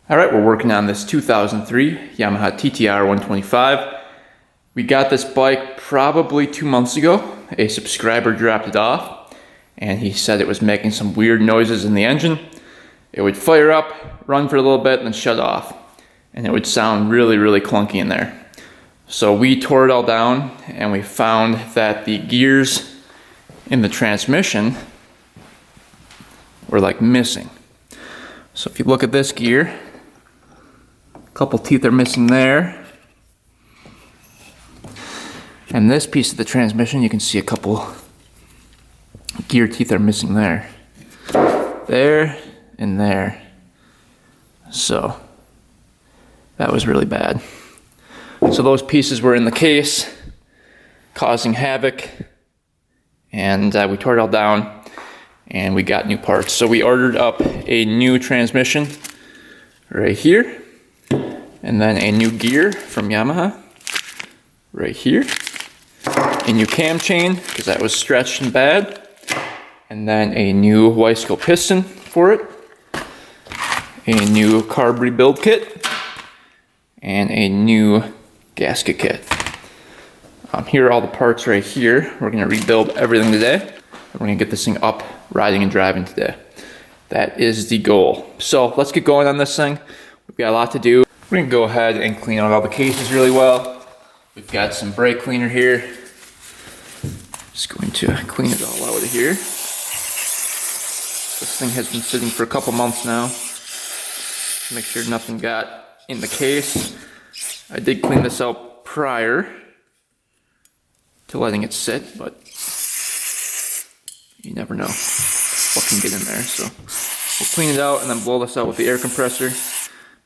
All right, we're working on this 2003 Yamaha TTR125. We got this bike probably 2 months ago. A subscriber dropped it off and he said it was making some weird noises in the engine. It would fire up, run for a little bit, and then shut off. And it would sound really, really clunky in there. So we tore it all down and we found that the gears in the transmission were like missing. So if you look at this gear, a couple teeth are missing there. And this piece of the transmission, you can see a couple gear teeth are missing there. There and there. So that was really bad. So those pieces were in the case, causing havoc. And we tore it all down and we got new parts. So we ordered up a new transmission right here. And then a new gear from Yamaha right here. A new cam chain, because that was stretched and bad. And then a new Weisskel piston for it. A new carb rebuild kit. And a new gasket kit. Here are all the parts right here. We're going to rebuild everything today. We're going to get this thing up, riding and driving today. That is the goal. So let's get going on this thing. We've got a lot to do. We're going to go ahead and clean out all the cases really well. We've got some brake cleaner here. Just going to clean it all out of here. This thing has been sitting for a couple months now. Make sure nothing got in the case. I did clean this out prior to letting it sit, but you never know what can get in there. So we'll clean it out and then blow this out with the air compressor.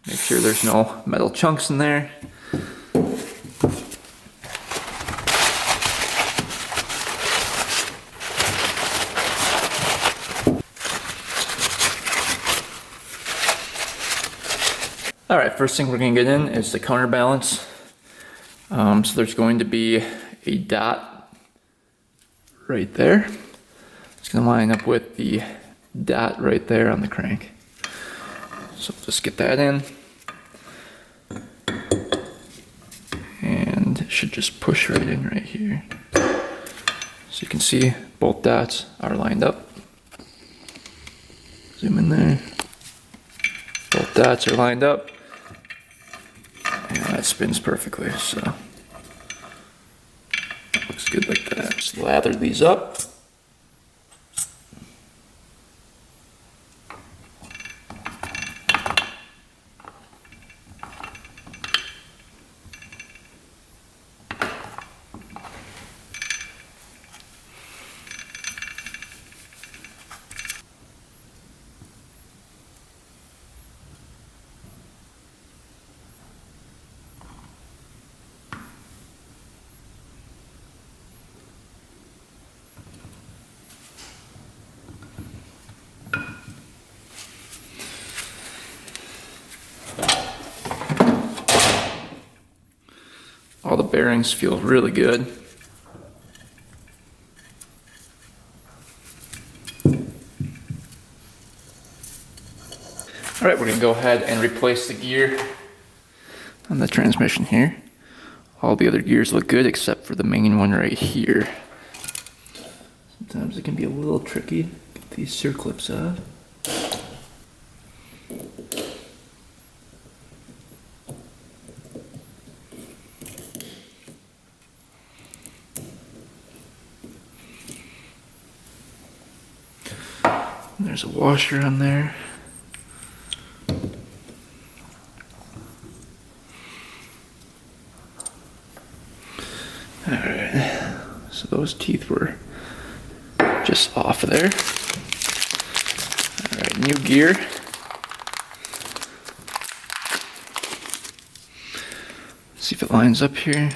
Make sure there's no metal chunks in there. Alright, first thing we're going to get in is the counterbalance. So there's going to be a dot right there. It's going to line up with the dot right there on the crank. So just get that in. And it should just push right in right here. So you can see both dots are lined up. Zoom in there. Both dots are lined up. And that spins perfectly, so looks good like that. Just lather these up. All the bearings feel really good. Alright, we're going to go ahead and replace the gear on the transmission here. All the other gears look good except for the main one right here. Sometimes it can be a little tricky. Get these circlips out. There's a washer on there. Alright, so those teeth were just off of there. Alright, new gear. See if it lines up here.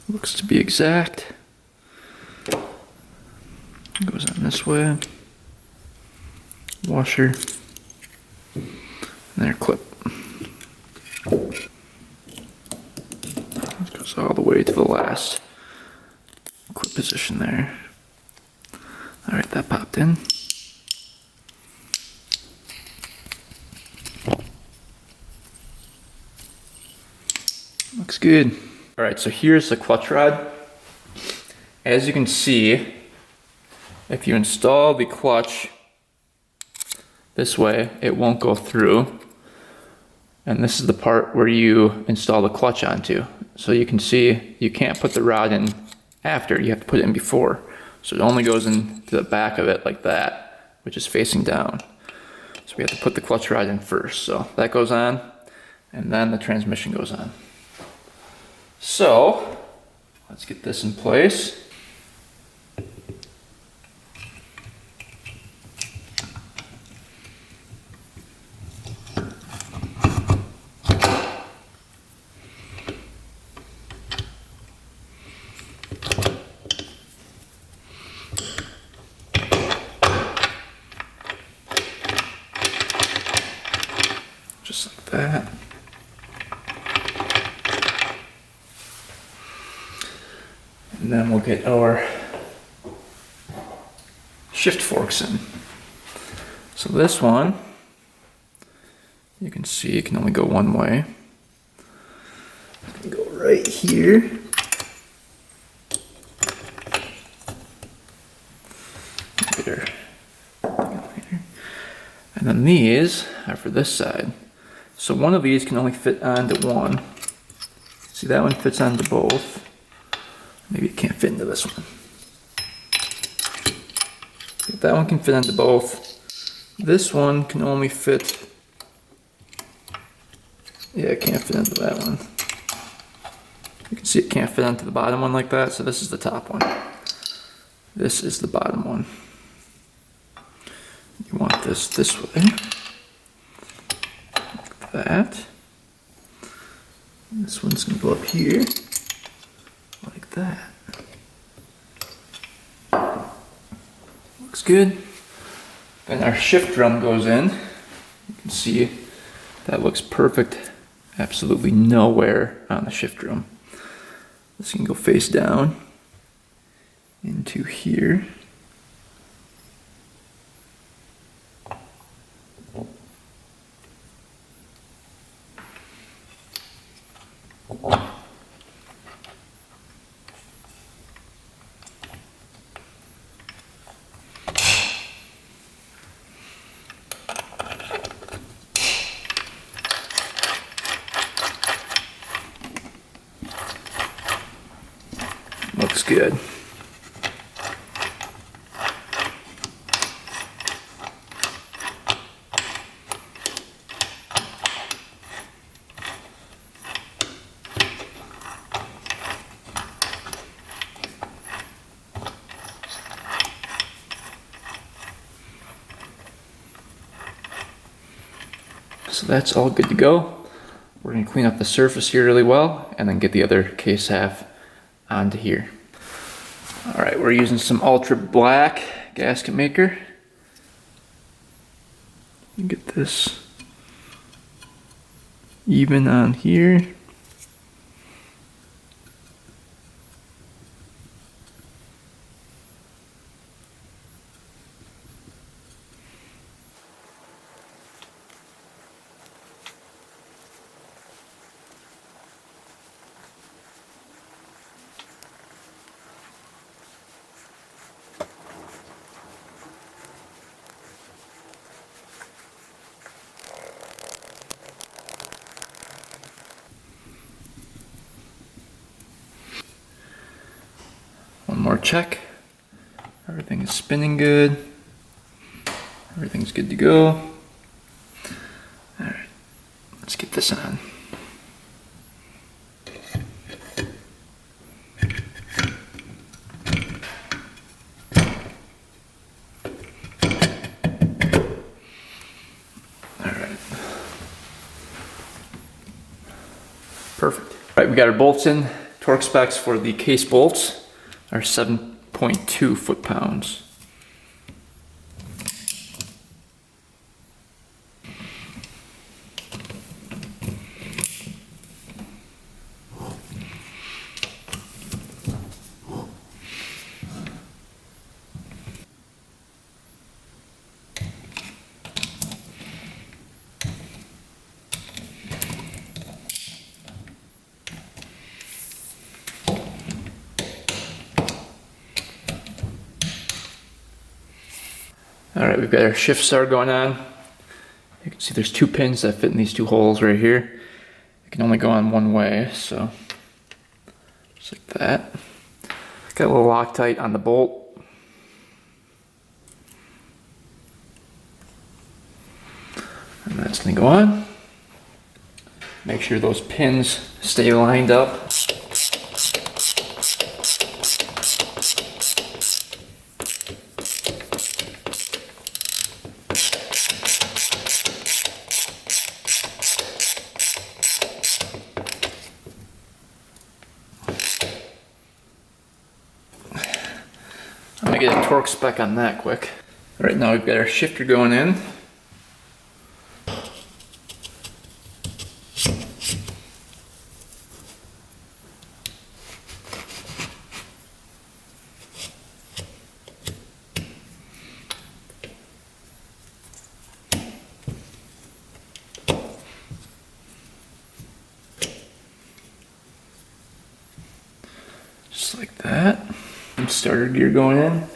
Looks to be exact. Goes on this way. Washer. And there, clip. It goes all the way to the last clip position there. Alright, that popped in. Looks good. All right, so here's the clutch rod. As you can see, if you install the clutch this way, it won't go through. And this is the part where you install the clutch onto. So you can see you can't put the rod in after, you have to put it in before. So it only goes into the back of it like that, which is facing down. So we have to put the clutch rod in first. So that goes on, and then the transmission goes on. So let's get this in place. Just like that. And then we'll get our shift forks in. So this one, you can see it can only go one way. Go right here. And then these are for this side. So one of these can only fit onto one. See, that one fits onto both. Maybe it can't fit into this one. That one can fit onto both. This one can only fit, yeah, it can't fit into that one. You can see it can't fit onto the bottom one like that, so this is the top one. This is the bottom one. You want this way. Like that. This one's gonna go up here. Like that. Looks good. Then our shift drum goes in. You can see that looks perfect. Absolutely nowhere on the shift drum. This can go face down into here. Looks good. So that's all good to go. We're going to clean up the surface here really well and then get the other case half onto here. All right, we're using some ultra black gasket maker. You get this even on here. One more check. Everything is spinning good. Everything's good to go. All right, let's get this on. All right. Perfect. All right, we got our bolts in. Torque specs for the case bolts are 7.2 foot-pounds. Alright, we've got our shift start going on. You can see there's 2 pins that fit in these 2 holes right here. It can only go on one way, so just like that. Got a little Loctite on the bolt. And that's gonna go on. Make sure those pins stay lined up. I'm gonna get a torque spec on that quick. All right, now we've got our shifter going in. Just like that. And starter gear going in.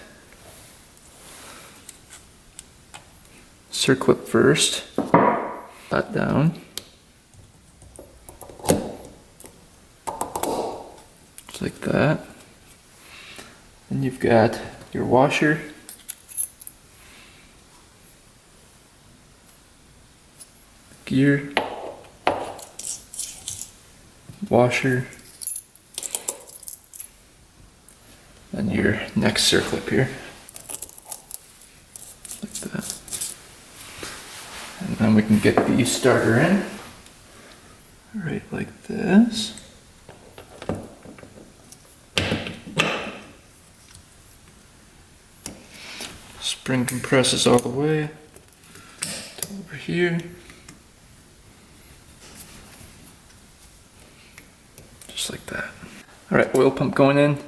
Circlip first. That down. Just like that. Then you've got your washer. Gear. Washer. And your next circlip here. Like that. And then we can get the starter in. Right like this. Spring compresses all the way to over here. Just like that. Alright, oil pump going in.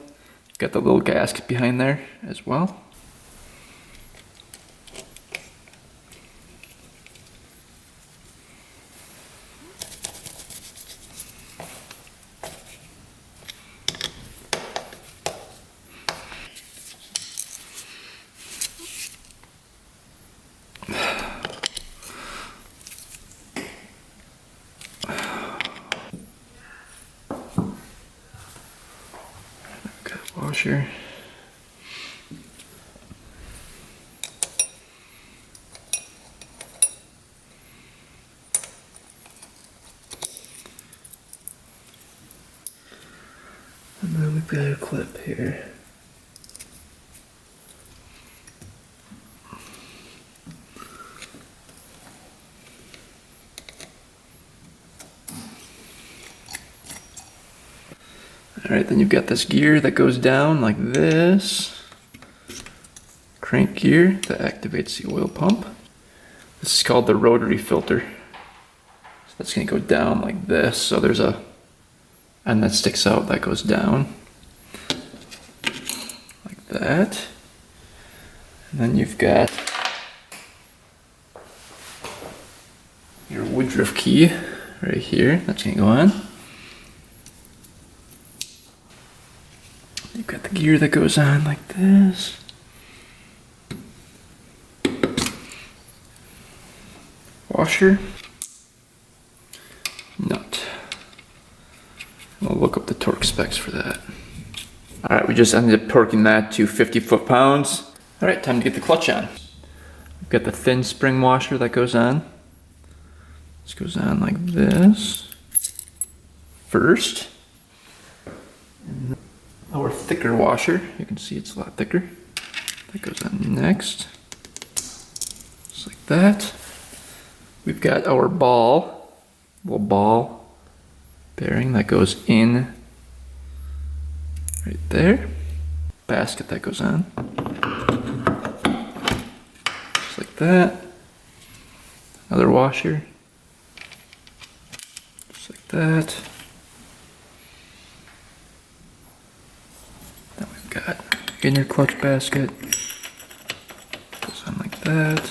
Got the little gasket behind there as well. Washer. And then we've got a clip here. Alright, then you've got this gear that goes down like this. Crank gear that activates the oil pump. This is called the rotary filter. So that's going to go down like this. So there's a end that sticks out that goes down. Like that. And then you've got your Woodruff key right here. That's going to go on. You've got the gear that goes on like this. Washer. Nut. We'll look up the torque specs for that. Alright, we just ended up torquing that to 50 foot-pounds. Alright, time to get the clutch on. We've got the thin spring washer that goes on. This goes on like this. First. And our thicker washer, you can see it's a lot thicker. That goes on next. Just like that. We've got our little ball bearing that goes in right there. Basket that goes on. Just like that. Another washer. Just like that. Then we've got inner clutch basket. Goes on like that.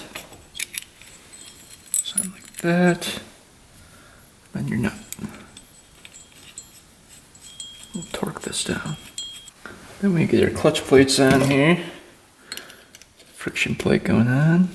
Goes on like that. Then your nut. We'll torque this down. Then we get our clutch plates on here for friction plate going on.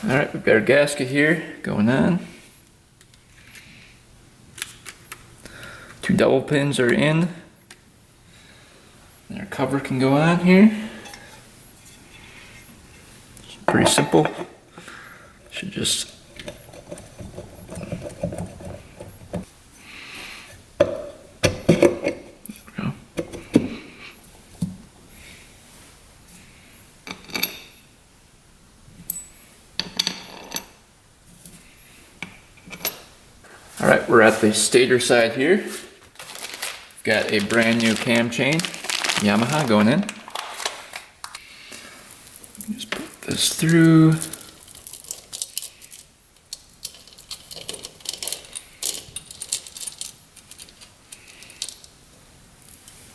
Alright, we've got our gasket here going on. 2 double pins are in. And our cover can go on here. It's pretty simple. Should just Alright, we're at the stator side here. We've got a brand new cam chain, Yamaha, going in. Just put this through.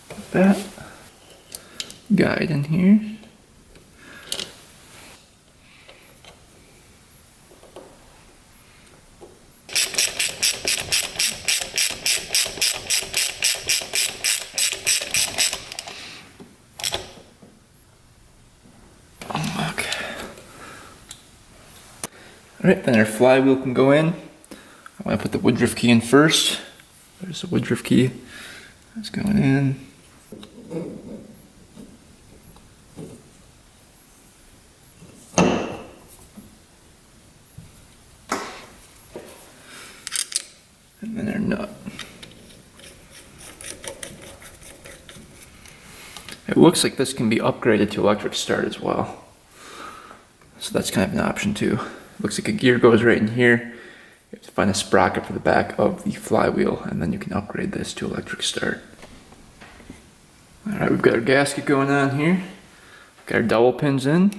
Put that guide in here. Alright, then our flywheel can go in. I want to put the woodruff key in first. There's the woodruff key. That's going in. And then our nut. It looks like this can be upgraded to electric start as well. So that's kind of an option too. Looks like a gear goes right in here. You have to find a sprocket for the back of the flywheel, and then you can upgrade this to electric start. Alright, we've got our gasket going on here. Got our double pins in.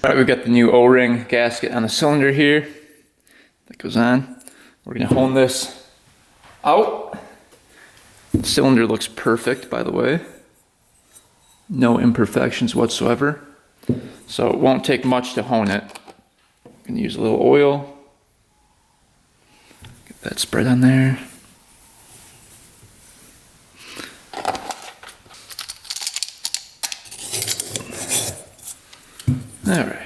Alright, we've got the new O-ring gasket on the cylinder here. That goes on. We're going to hone this out. The cylinder looks perfect, by the way. No imperfections whatsoever. So it won't take much to hone it. I'm going to use a little oil. Get that spread on there. All right.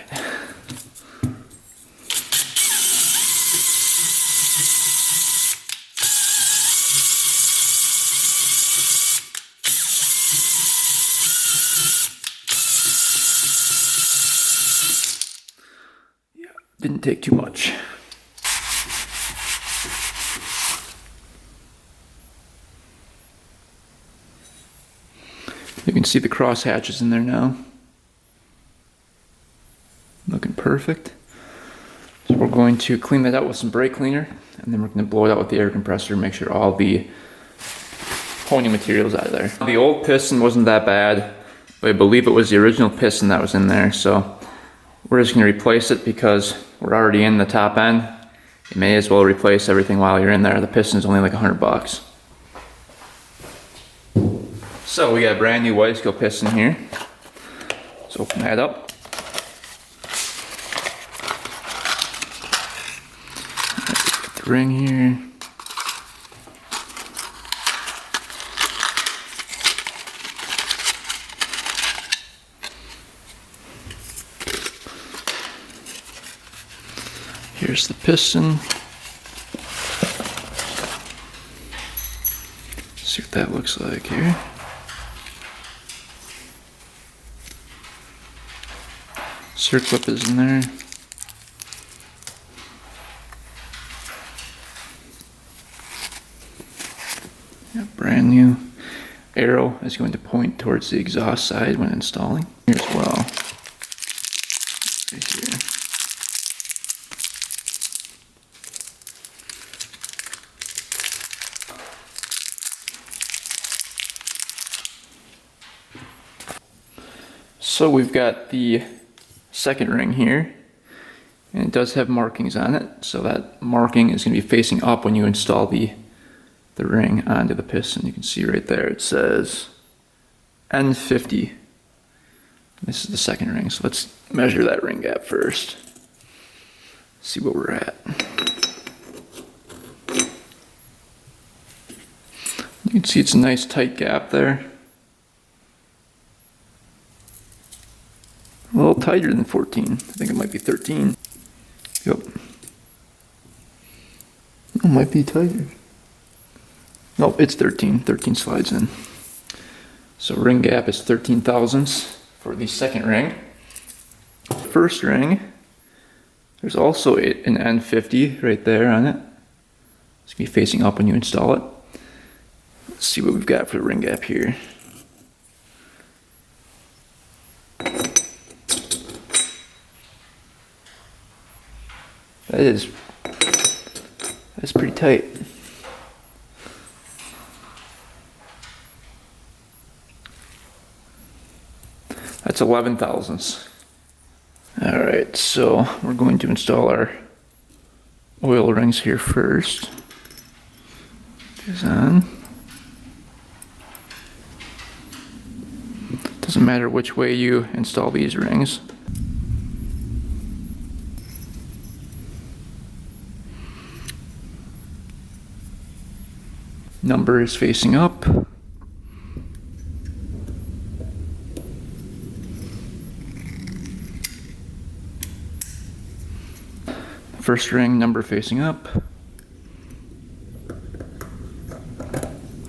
Yeah, didn't take too much. You can see the cross hatches in there now. Looking perfect. So we're going to clean that out with some brake cleaner, and then we're going to blow it out with the air compressor, make sure all the honing material is out of there. The old piston wasn't that bad, but I believe it was the original piston that was in there, so we're just going to replace it because we're already in the top end. You may as well replace everything while you're in there. The piston's only like $100. So we got a brand new Wiseco piston here. Let's open that up. Ring here. Here's the piston. See what that looks like here. Circlip is in there. Yeah, brand new. Arrow is going to point towards the exhaust side when installing. Here as well. Right here. So we've got the second ring here, and it does have markings on it. So that marking is going to be facing up when you install the ring onto the piston. You can see right there it says N50. This is the second ring, so let's measure that ring gap first. See what we're at. You can see it's a nice tight gap there. A little tighter than 14. I think it might be 13. Yep. It might be tighter. Nope, it's 13. 13 slides in. So ring gap is 13 thousandths for the second ring. First ring, there's also an N50 right there on it. It's going to be facing up when you install it. Let's see what we've got for the ring gap here. That's pretty tight. That's 11 thousandths. All right, so we're going to install our oil rings here first. Goes on. Doesn't matter which way you install these rings. Number is facing up. First ring, number facing up.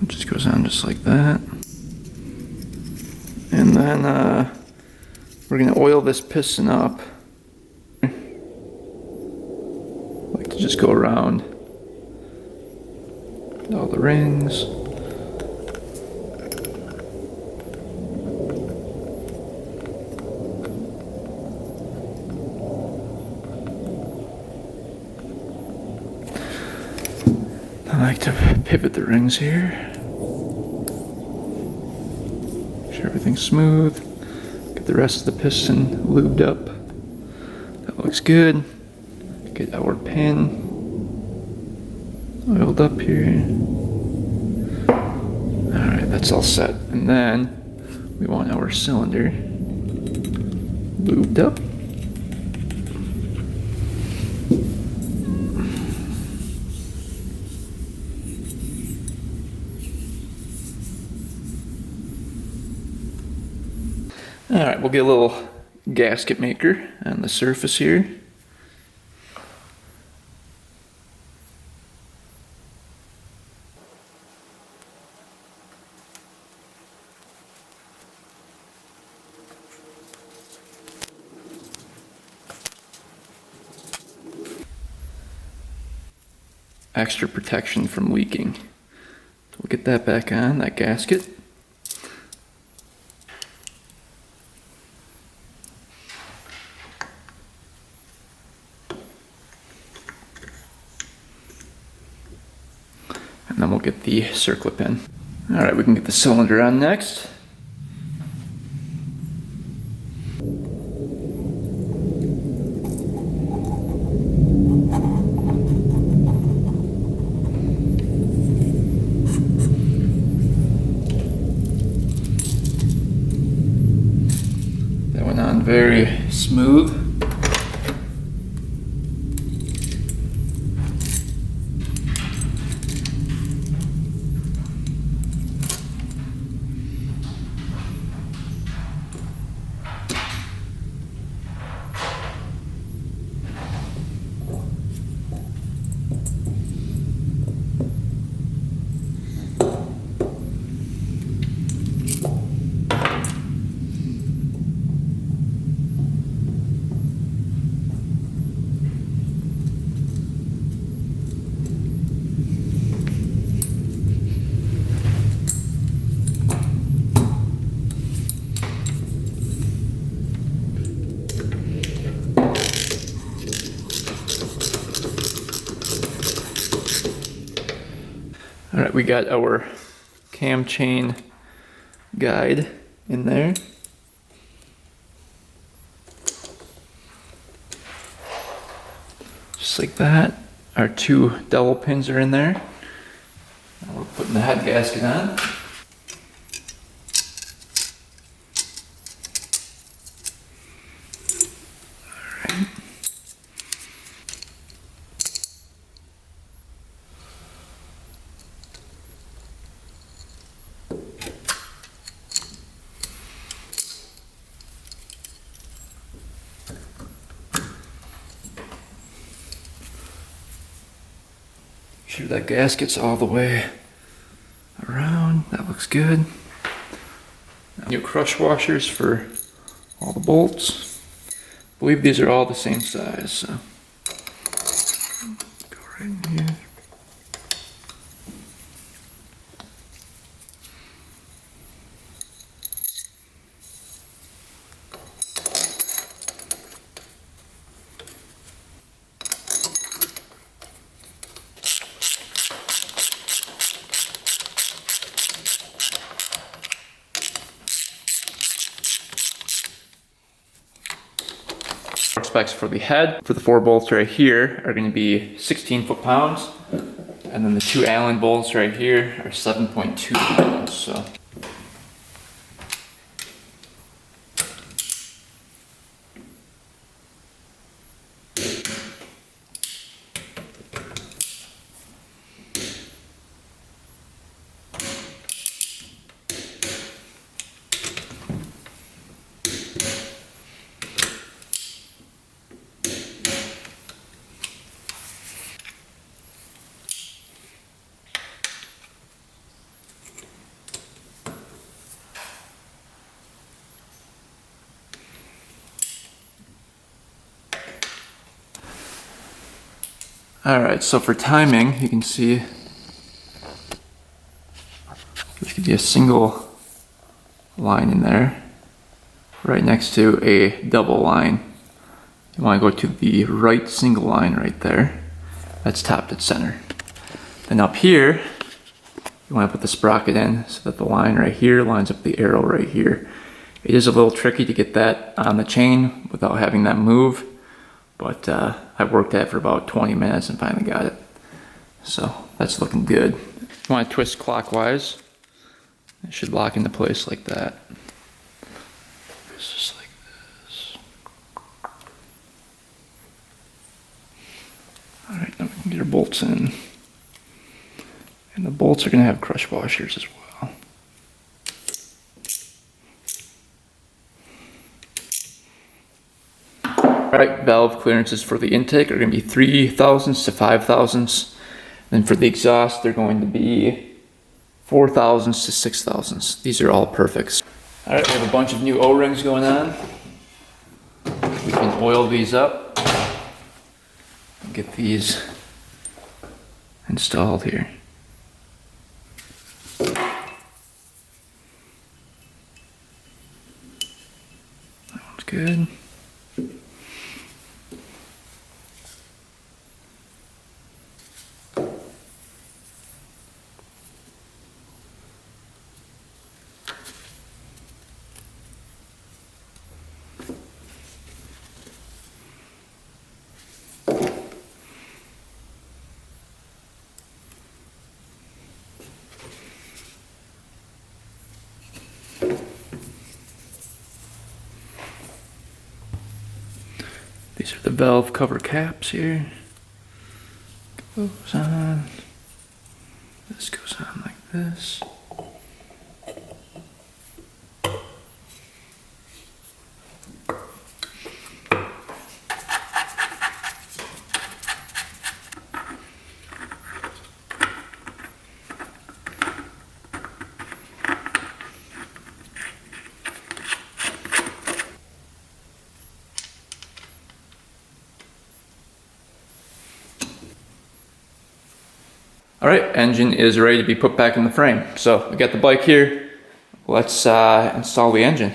It just goes on just like that. And then we're going to oil this piston up. I like to just go around all the rings. I like to pivot the rings here. Make sure everything's smooth. Get the rest of the piston lubed up. That looks good. Get our pin oiled up here. Alright, that's all set. And then we want our cylinder lubed up. Alright, we'll get a little gasket maker on the surface here. Extra protection from leaking. So we'll get that back on, that gasket. And then we'll get the circlip in. Alright, we can get the cylinder on next. That went on very smooth. All right, we got our cam chain guide in there. Just like that. Our 2 dowel pins are in there. Now we're putting the head gasket on. Make sure that gasket's all the way around. That looks good. New crush washers for all the bolts. I believe these are all the same size, so go right in here. Specs for the head for the 4 bolts right here are going to be 16 foot-pounds, and then the 2 Allen bolts right here are 7.2 pounds. So alright, so for timing, you can see there's going to be a single line in there right next to a double line. You want to go to the right single line right there. That's tapped at center. Then up here, you want to put the sprocket in so that the line right here lines up the arrow right here. It is a little tricky to get that on the chain without having that move, but I've worked at it for about 20 minutes and finally got it. So that's looking good. You want to twist clockwise. It should lock into place like that. It's just like this. Alright, now we can get our bolts in. And the bolts are going to have crush washers as well. Alright, valve clearances for the intake are going to be 3 thousandths to 5 thousandths. Then for the exhaust, they're going to be 4 thousandths to 6 thousandths. These are all perfects. Alright, we have a bunch of new O-rings going on. We can oil these up and get these installed here. That one's good. These are the valve cover caps here. Goes on. This goes on like this. All right, engine is ready to be put back in the frame. So we got the bike here. Let's install the engine.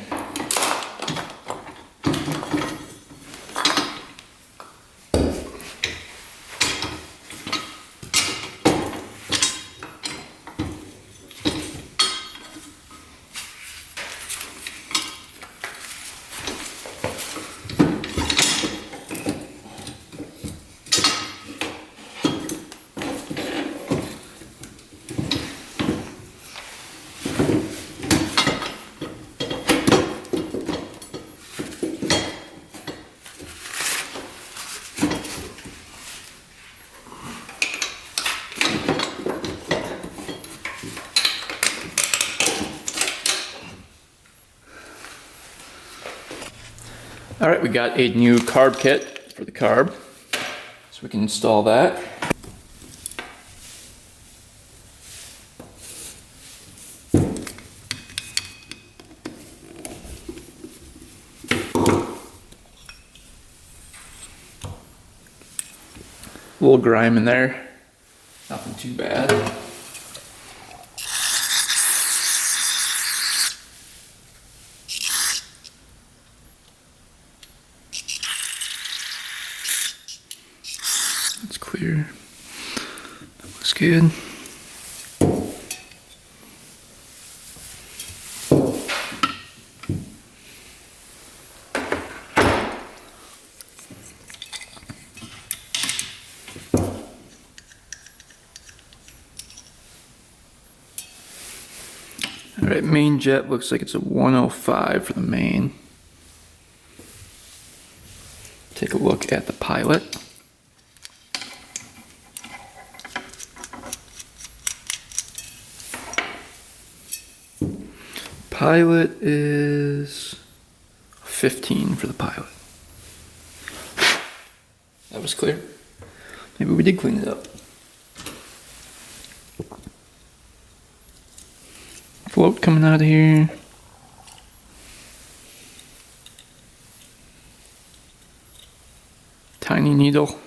All right, we got a new carb kit for the carb, so we can install that. A little grime in there, nothing too bad. It's clear. That looks good. All right, main jet looks like it's a 105 for the main. Take a look at the pilot. Pilot is 15 for the pilot. That was clear. Maybe we did clean it up. Float coming out of here. Tiny needle.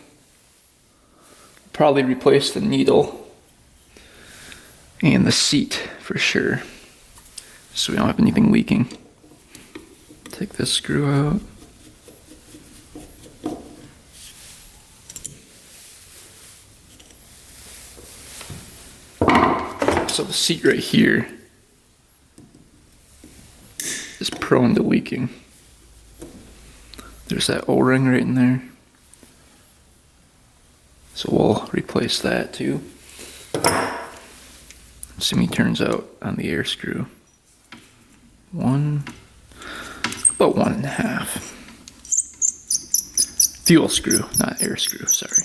Probably replace the needle and the seat for sure, so we don't have anything leaking. Take this screw out. So the seat right here is prone to leaking. There's that O-ring right in there. So we'll replace that too. Let's see how he turns out on the air screw. About 1.5. Fuel screw, not air screw, sorry.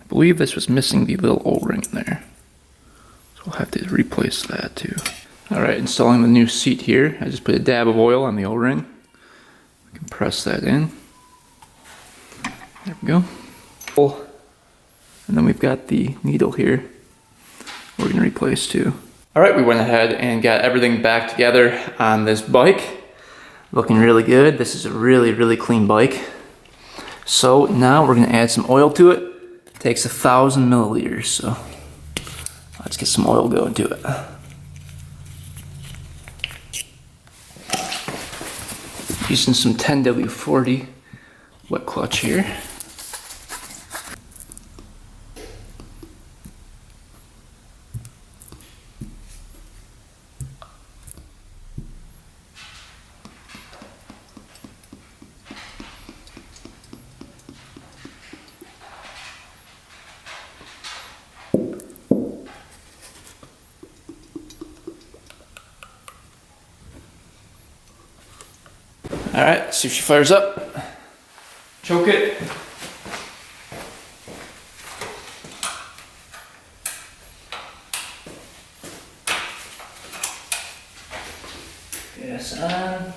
I believe this was missing the little O-ring in there. So we'll have to replace that too. Alright, installing the new seat here. I just put a dab of oil on the O-ring. We can press that in. There we go. And then we've got the needle here we're going to replace too. Alright, we went ahead and got everything back together on this bike. Looking really good. This is a really, really clean bike. So now we're going to add some oil to it. It takes 1,000 milliliters, so let's get some oil going to it. Using some 10W40 wet clutch here. Alright, see if she fires up. Choke it. Gas on.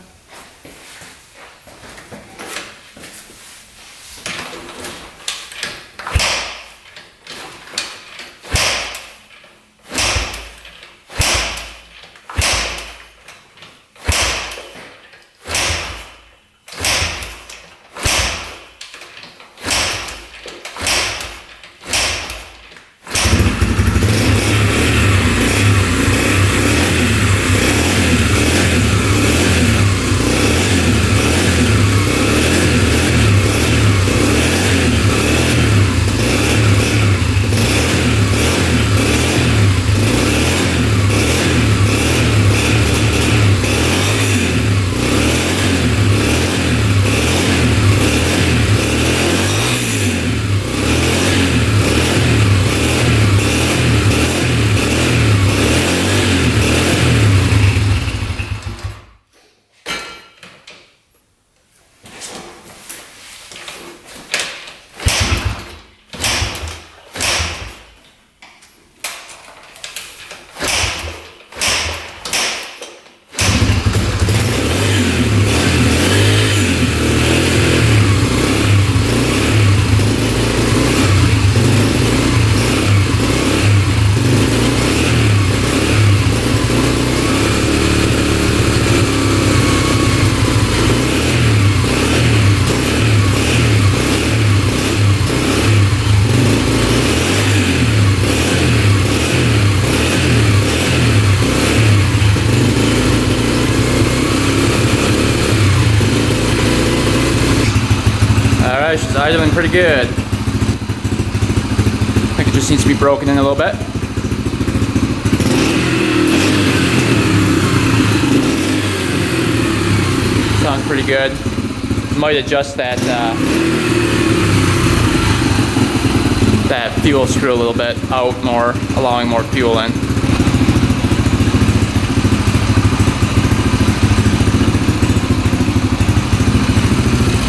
She's idling pretty good. I think it just needs to be broken in a little bit. Sounds pretty good. Might adjust that that fuel screw a little bit out more, allowing more fuel in.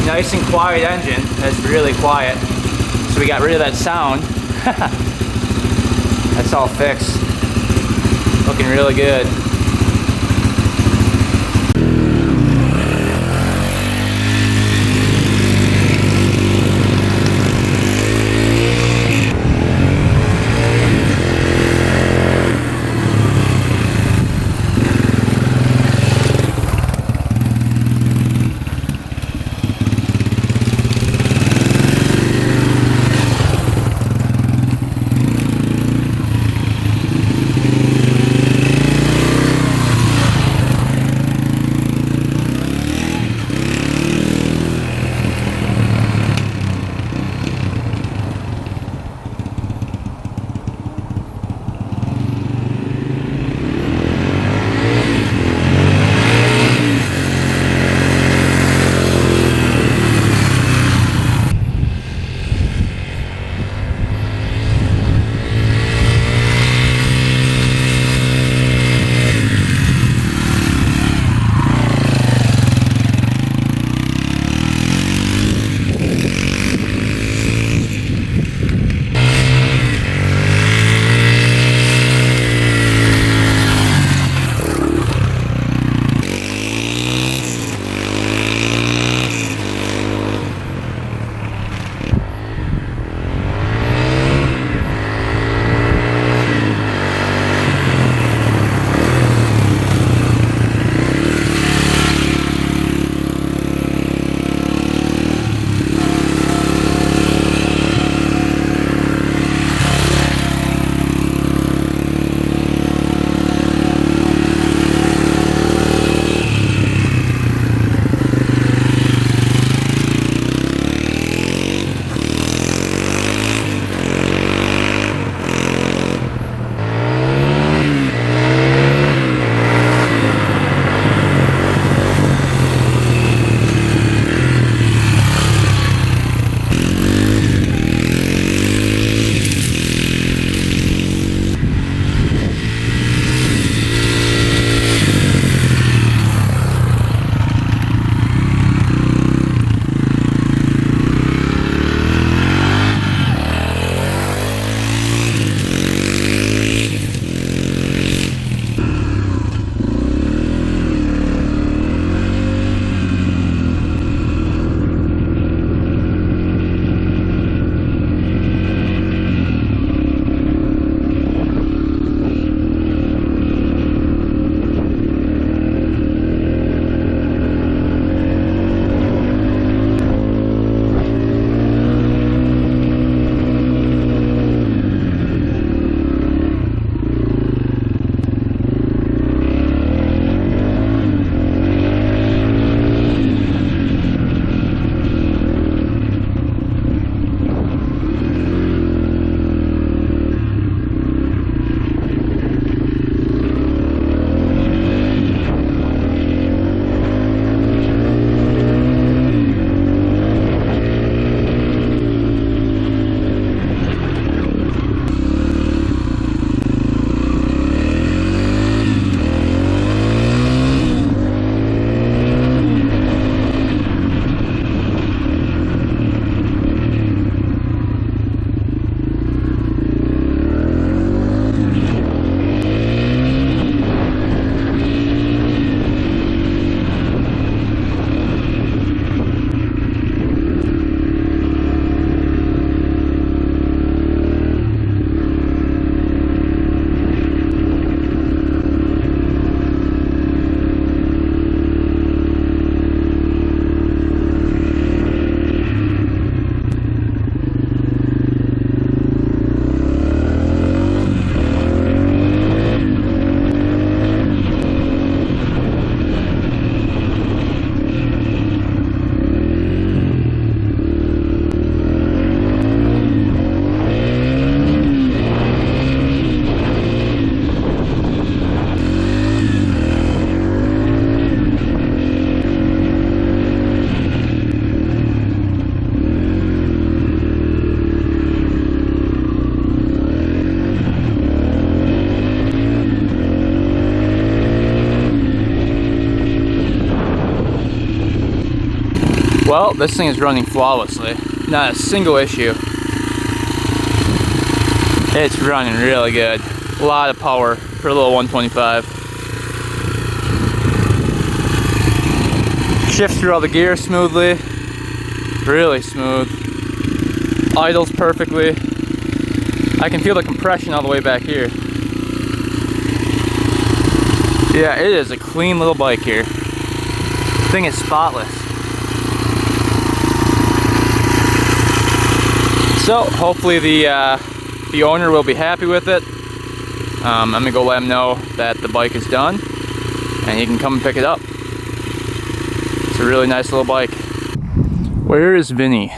Nice and quiet engine. That's really quiet. So we got rid of that sound. That's all fixed. Looking really good. Well, this thing is running flawlessly. Not a single issue. It's running really good. A lot of power for a little 125. Shifts through all the gears smoothly. Really smooth. Idles perfectly. I can feel the compression all the way back here. Yeah, it is a clean little bike here. Thing is spotless. So hopefully the owner will be happy with it. I'm gonna go let him know that the bike is done and he can come and pick it up. It's a really nice little bike. Where is Vinny?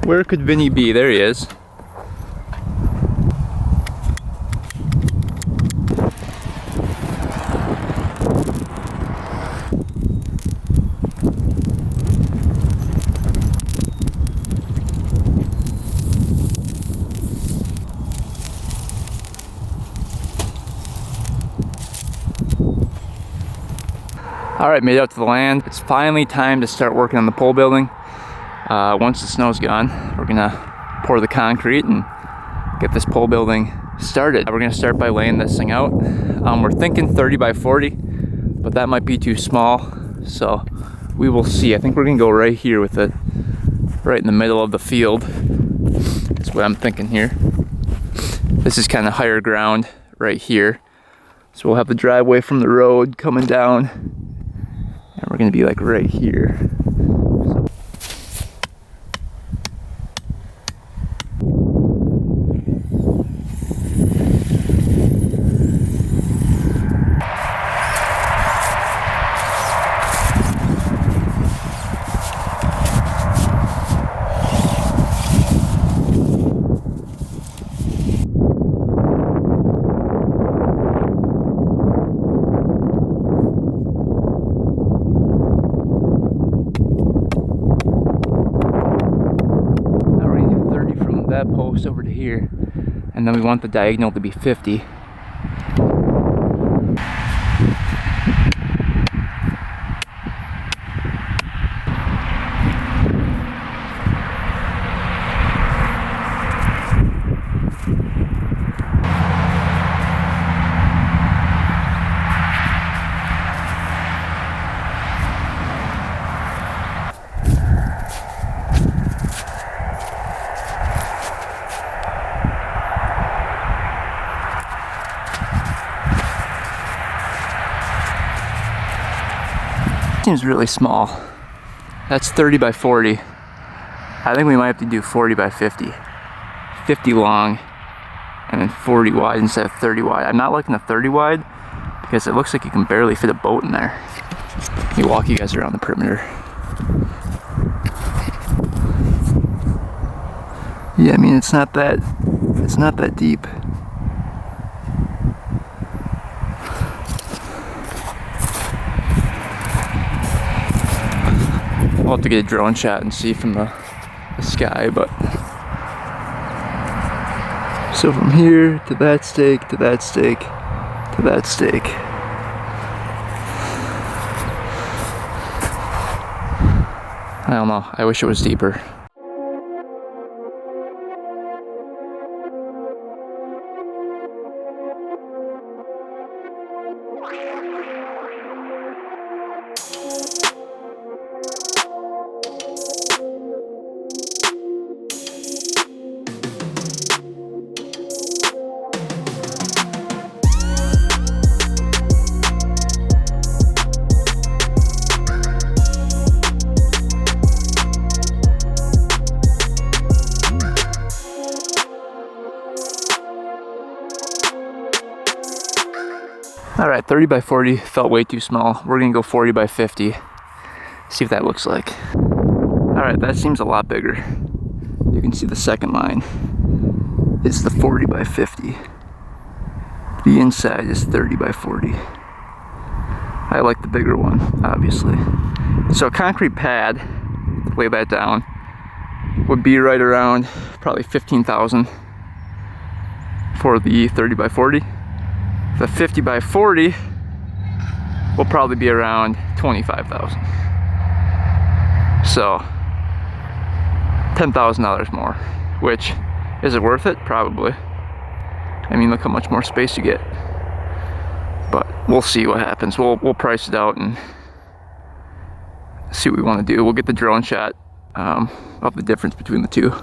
Where could Vinny be? There he is. Alright, made it out to the land. It's finally time to start working on the pole building. Once the snow's gone, we're gonna pour the concrete and get this pole building started. We're gonna start by laying this thing out. We're thinking 30 by 40, but that might be too small, so we will see. I think we're gonna go right here with it, right in the middle of the field. That's what I'm thinking here. This is kind of higher ground right here. So we'll have the driveway from the road coming down, and we're gonna be like right here. That post over to here, and then we want the diagonal to be 50. Seems really small. That's 30 by 40. I think we might have to do 40 by 50. 50 long and then 40 wide instead of 30 wide. I'm not liking the 30 wide because it looks like you can barely fit a boat in there. Let me walk you guys around the perimeter. Yeah, I mean it's not that deep. I'll have to get a drone shot and see from the sky, but so from here to that stake, to that stake, to that stake. I don't know, I wish it was deeper. Alright, 30 by 40 felt way too small. We're gonna go 40 by 50. See what that looks like. Alright, that seems a lot bigger. You can see the second line is the 40 by 50. The inside is 30 by 40. I like the bigger one, obviously. So a concrete pad, to lay that down, would be right around probably 15,000 for the 30 by 40. The 50 by 40 will probably be around 25,000. So $10,000 more, which is it worth it? Probably. I mean, look how much more space you get. But we'll see what happens. We'll price it out and see what we want to do. We'll get the drone shot of the difference between the two.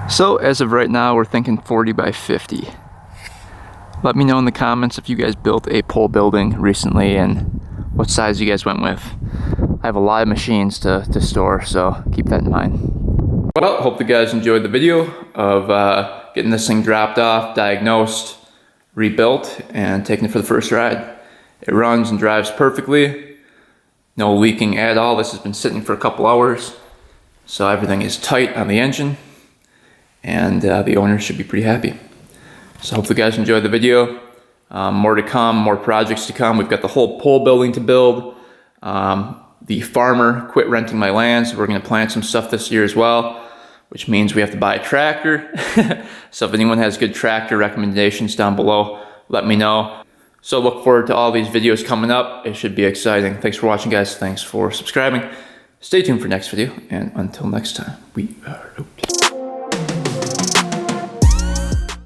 So as of right now, we're thinking 40 by 50. Let me know in the comments if you guys built a pole building recently and what size you guys went with. I have a lot of machines to store, so keep that in mind. Well, hope you guys enjoyed the video of getting this thing dropped off, diagnosed, rebuilt, and taking it for the first ride. It runs and drives perfectly. No leaking at all. This has been sitting for a couple hours, so everything is tight on the engine. And the owner should be pretty happy. So hopefully you guys enjoyed the video. More to come, more projects to come. We've got the whole pole building to build. The farmer quit renting my land, so we're gonna plant some stuff this year as well, which means we have to buy a tractor. So if anyone has good tractor recommendations down below, let me know. So look forward to all these videos coming up. It should be exciting. Thanks for watching, guys. Thanks for subscribing. Stay tuned for next video, and until next time, we are out.